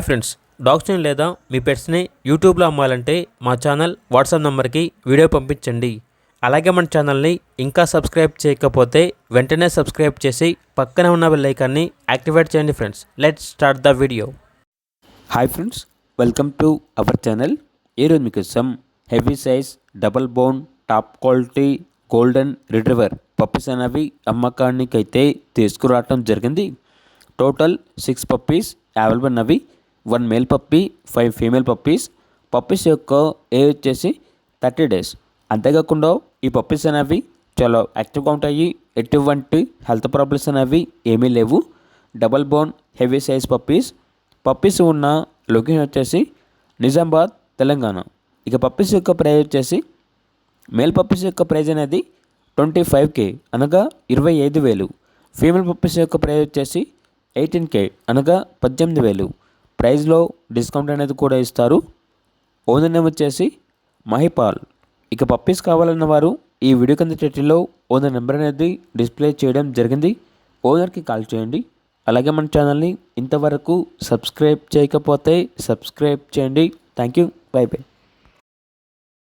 Friends, డాగ్స్ని లేదా మీ పెట్స్ని యూట్యూబ్లో అమ్మాలంటే మా ఛానల్ వాట్సాప్ నెంబర్కి వీడియో పంపించండి. అలాగే మన ఛానల్ని ఇంకా సబ్స్క్రైబ్ చేయకపోతే వెంటనే సబ్స్క్రైబ్ చేసి పక్కన ఉన్న బెల్ ఐకాన్ని యాక్టివేట్ చేయండి. Friends, let's start the video. Hi friends, welcome to our channel. ఈరోజు మీకోసం heavy size double bone top quality golden retriever puppies అనేవి అమ్మకానికి అయితే తీసుకురావటం జరిగింది. టోటల్ 6 పప్పీస్ అవైలబుల్ ఉన్నవి. 1 male puppy, 5 female puppies. Puppies యొక్క ఏజ్ వచ్చేసి 30 డేస్. అంతేకాకుండా ఈ పప్పీస్ అనేవి చాలా యాక్టివ్గా ఉంటాయి. ఎటువంటి హెల్త్ ప్రాబ్లమ్స్ అనేవి ఏమీ లేవు. Double bone heavy size puppies ఉన్న లొకేషన్ వచ్చేసి నిజామాబాద్, తెలంగాణ. ఇక పప్పీస్ యొక్క ప్రైస్ వచ్చేసి మేల్ పప్పీస్ యొక్క ప్రైస్ అనేది 25K అనగా 25,000. ఫీమేల్ పప్పీస్ యొక్క ప్రైస్ వచ్చేసి 18K అనగా 18,000. ప్రైస్లో డిస్కౌంట్ అనేది కూడా ఇస్తారు. ఓనర్ నేమ్ వచ్చేసి మహిపాల్. ఇక పప్పీస్ కావాలన్న వారు ఈ వీడియో కింద టైటిల్లో ఓనర్ నెంబర్ అనేది డిస్ప్లే చేయడం జరిగింది. ఓనర్కి కాల్ చేయండి. అలాగే మన ఛానల్ని ఇంతవరకు సబ్స్క్రైబ్ చేయకపోతే సబ్స్క్రైబ్ చేయండి. Thank you. By by.